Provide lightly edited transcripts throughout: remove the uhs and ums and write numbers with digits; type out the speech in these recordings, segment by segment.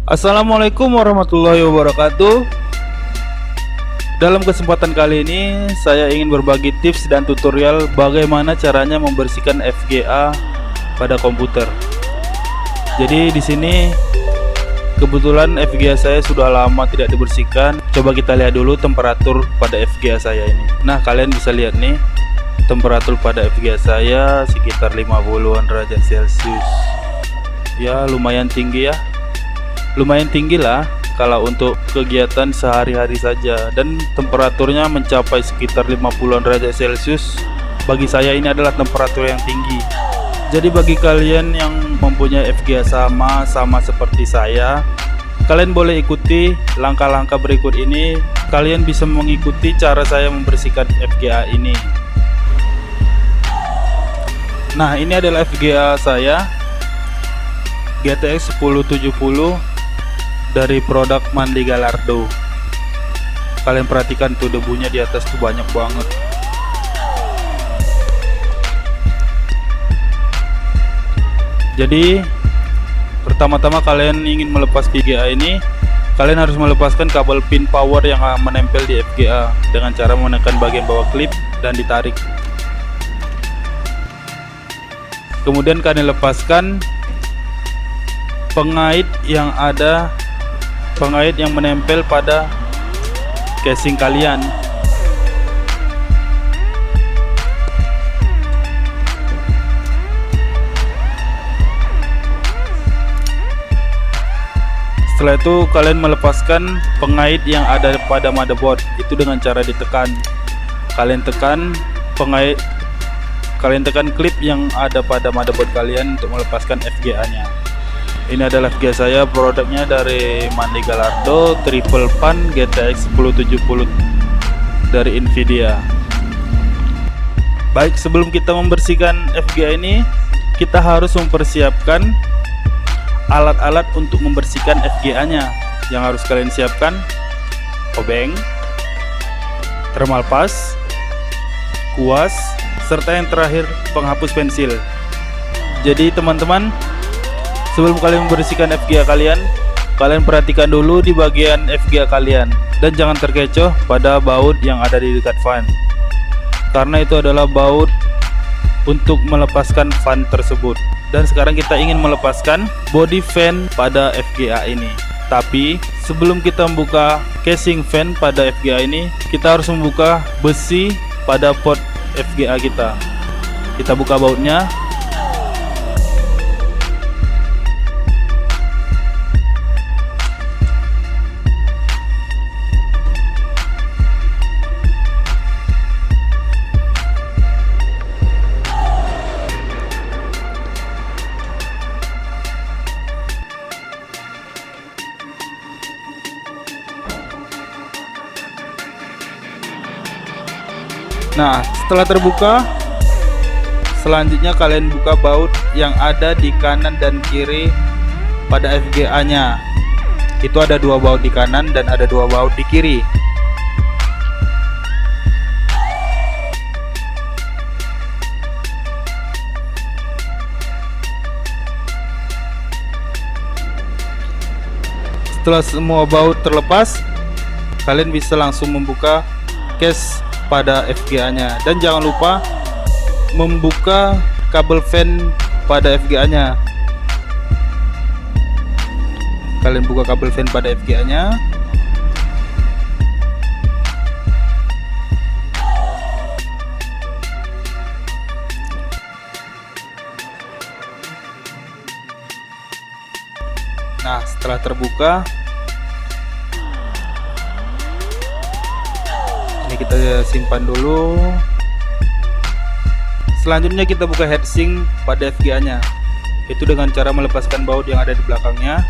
Assalamualaikum warahmatullahi wabarakatuh. Dalam kesempatan kali ini saya ingin berbagi tips dan tutorial bagaimana caranya membersihkan FGA pada komputer. Jadi di sini kebetulan FGA saya sudah lama tidak dibersihkan. Coba kita lihat dulu temperatur pada FGA saya ini. Nah, kalian bisa lihat nih, temperatur pada FGA saya sekitar 50-an derajat Celcius. Ya, lumayan tinggi ya. Lumayan tinggi lah kalau untuk kegiatan sehari-hari saja, dan temperaturnya mencapai sekitar 50-an derajat Celcius. Bagi saya ini adalah temperatur yang tinggi. Jadi bagi kalian yang mempunyai FGA sama seperti saya, kalian boleh ikuti langkah-langkah berikut ini. Kalian bisa mengikuti cara saya membersihkan FGA ini. Nah, ini adalah FGA saya GTX 1070 dari produk Mandi Gallardo. Kalian perhatikan tuh, debunya di atas tuh banyak banget. Jadi pertama-tama kalian ingin melepas FGA ini, kalian harus melepaskan kabel pin power yang menempel di FGA dengan cara menekan bagian bawah klip dan ditarik. Kemudian kalian lepaskan pengait yang menempel pada casing kalian. Setelah itu kalian melepaskan pengait yang ada pada motherboard itu dengan cara ditekan. Kalian tekan klip yang ada pada motherboard kalian untuk melepaskan FGA-nya. Ini adalah FGA saya, produknya dari Mandi Gallardo Triple Fan GTX 1070 dari Nvidia. Baik, sebelum kita membersihkan FGA ini, kita harus mempersiapkan alat-alat untuk membersihkan FGA-nya. Yang harus kalian siapkan obeng, thermal paste, kuas, serta yang terakhir penghapus pensil. Jadi teman-teman, sebelum kalian membersihkan FGA kalian perhatikan dulu di bagian FGA kalian, dan jangan terkecoh pada baut yang ada di dekat fan, karena itu adalah baut untuk melepaskan fan tersebut. Dan sekarang kita ingin melepaskan body fan pada FGA ini. Tapi sebelum kita membuka casing fan pada FGA ini, kita harus membuka besi pada port FGA kita. Kita buka bautnya. Nah, setelah terbuka, selanjutnya kalian buka baut yang ada di kanan dan kiri pada FGA-nya. Itu ada dua baut di kanan dan ada dua baut di kiri. Setelah semua baut terlepas, kalian bisa langsung membuka case pada FGA-nya, dan jangan lupa membuka kabel fan pada FGA-nya. Kalian buka kabel fan pada FGA-nya. Nah, setelah terbuka, ini kita simpan dulu. Selanjutnya kita buka heatsink pada FGA-nya. Itu dengan cara melepaskan baut yang ada di belakangnya.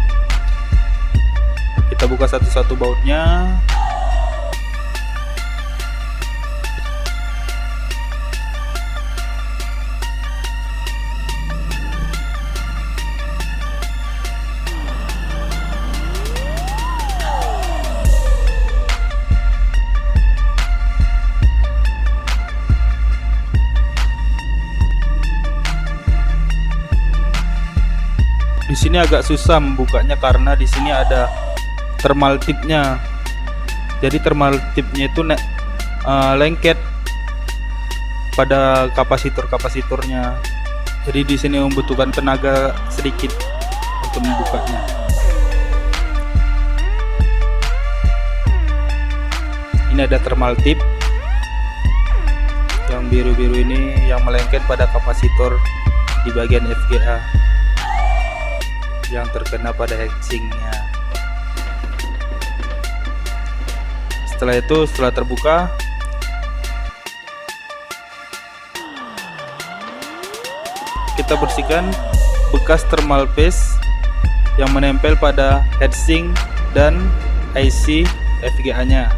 Kita buka satu-satu bautnya. Di Di sini agak susah membukanya karena di sini ada thermal tipnya. Jadi thermal tipnya itu lengket pada kapasitornya. Jadi di sini membutuhkan tenaga sedikit untuk membukanya. Ini ada thermal tip yang biru-biru ini yang melengket pada kapasitor di bagian FGA yang terkena pada heatsink-nya. Setelah itu, setelah terbuka, kita bersihkan bekas thermal paste yang menempel pada heatsink dan IC FGA-nya.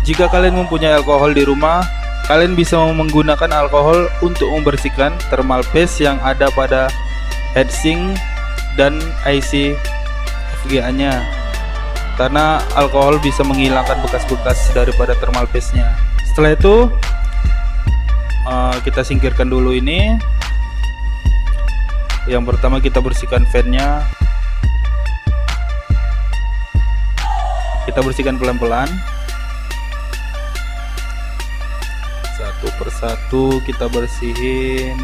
Jika kalian mempunyai alkohol di rumah, kalian bisa menggunakan alkohol untuk membersihkan thermal paste yang ada pada heatsink dan IC FGA-nya, karena alkohol bisa menghilangkan bekas-bekas daripada thermal paste-nya. Setelah itu kita singkirkan dulu ini. Yang pertama kita bersihkan fan-nya. Kita bersihkan pelan-pelan. Satu persatu kita bersihin.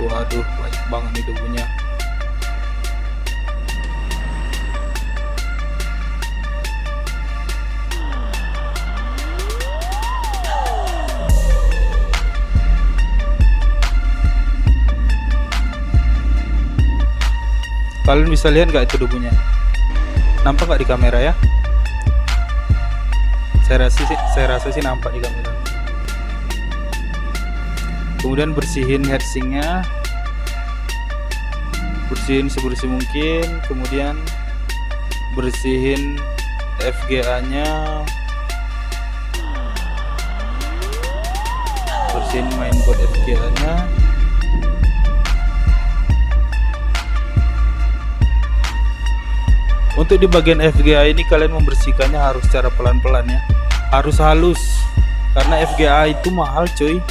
Waduh, banyak banget nih debunya. Kalian bisa lihat nggak itu debunya? Nampak nggak di kamera ya? Saya rasa sih nampak di kamera. Kemudian bersihin heatsink-nya, bersihin sebersih mungkin. Kemudian bersihin FGA-nya, bersihin mainboard FGA-nya. Untuk di bagian FGA ini kalian membersihkannya harus secara pelan-pelan ya, harus halus karena FGA itu mahal cuy.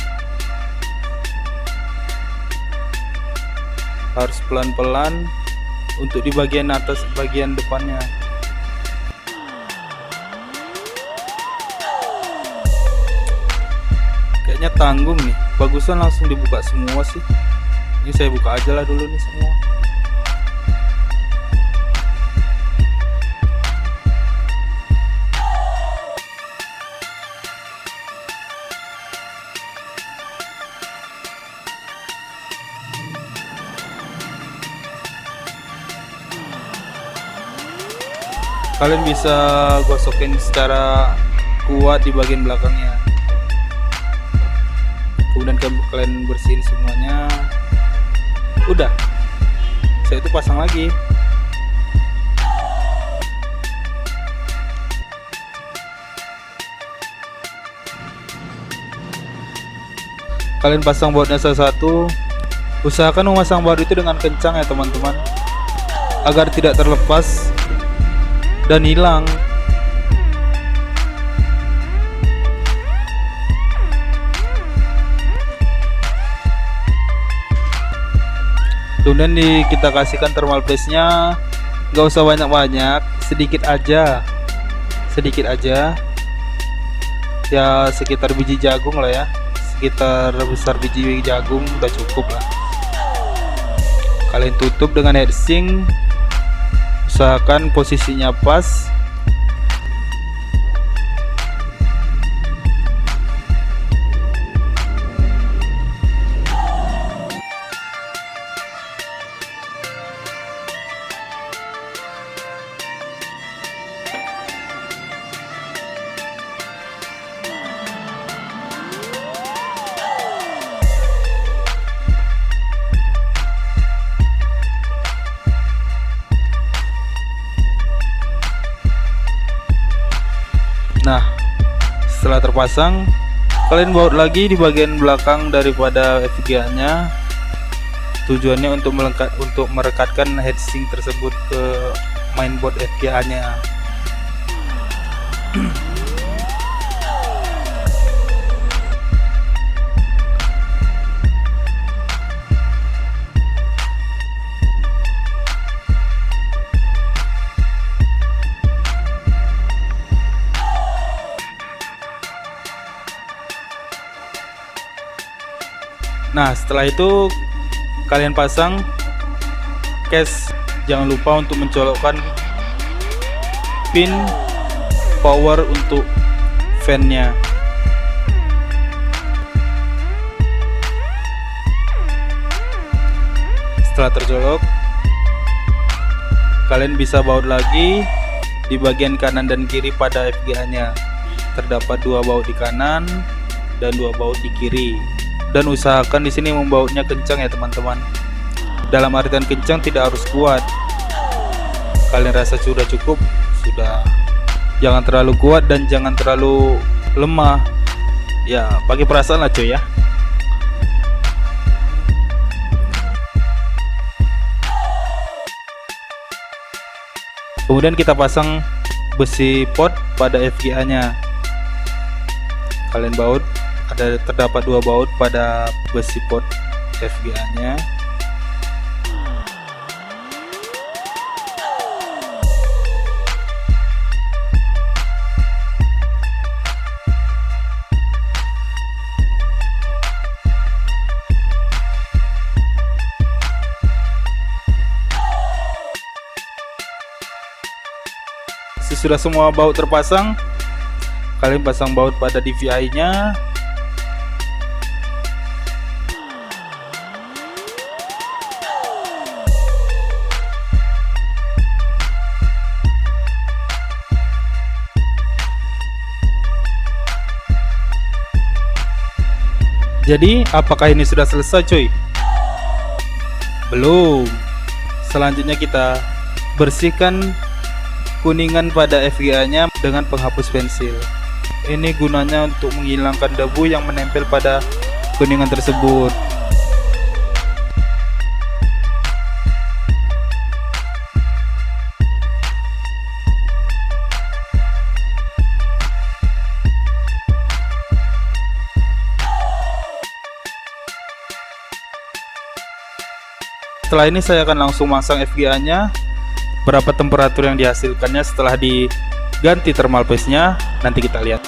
Harus pelan-pelan untuk di bagian atas, bagian depannya. Kayaknya tanggung nih, bagusan langsung dibuka semua sih. Ini saya buka aja lah dulu nih semua. Kalian bisa gosokin secara kuat di bagian belakangnya. Kemudian kalian bersihin semuanya. Udah, saya itu pasang lagi. Kalian pasang bautnya satu-satu. Usahakan memasang baut itu dengan kencang ya teman-teman, agar tidak terlepas dan hilang. Kemudian kita kasihkan thermal paste-nya, nggak usah banyak-banyak, sedikit aja ya, sekitar biji jagung lah ya, sekitar besar biji jagung udah cukup lah. Kalian tutup dengan heatsink, usahakan posisinya pas. Setelah terpasang, kalian baut lagi di bagian belakang daripada FPGA nya. Tujuannya untuk merekatkan heatsink tersebut ke mainboard FPGA nya. Nah, setelah itu kalian pasang case. Jangan lupa untuk mencolokkan pin power untuk fan-nya. Setelah tercolok, kalian bisa baut lagi di bagian kanan dan kiri pada FPGA-nya. Terdapat 2 baut di kanan dan 2 baut di kiri. Dan usahakan di sini membautnya kencang ya teman-teman. Dalam artian kencang, tidak harus kuat. Kalian rasa sudah cukup, sudah. Jangan terlalu kuat dan jangan terlalu lemah. Ya, pakai perasaan lah cuy ya. Kemudian kita pasang besi pot pada FPGA-nya. Kalian baut. Terdapat 2 baut pada besi pot FPGA-nya. Sesudah semua baut terpasang, kalian pasang baut pada DVI-nya. Jadi, apakah ini sudah selesai cuy? Belum. Selanjutnya kita bersihkan kuningan pada FPGA-nya dengan penghapus pensil. Ini gunanya untuk menghilangkan debu yang menempel pada kuningan tersebut. Setelah ini saya akan langsung masang FPGA-nya. Berapa temperatur yang dihasilkannya setelah diganti thermal paste-nya, nanti kita lihat.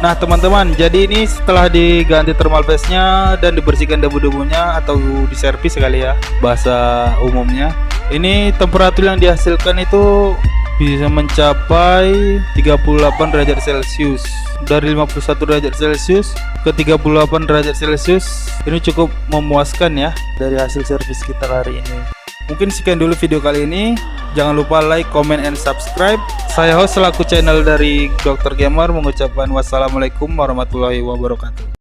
Nah teman-teman, jadi ini setelah diganti thermal paste-nya dan dibersihkan debu-debunya atau diservis kali ya bahasa umumnya, ini temperatur yang dihasilkan itu bisa mencapai 38 derajat Celcius. Dari 51 derajat Celcius ke 38 derajat Celcius, ini cukup memuaskan ya dari hasil servis kita hari ini. Mungkin sekian dulu video kali ini. Jangan lupa like, comment, and subscribe. Saya host selaku channel dari Dr. Gamer mengucapkan wassalamualaikum warahmatullahi wabarakatuh.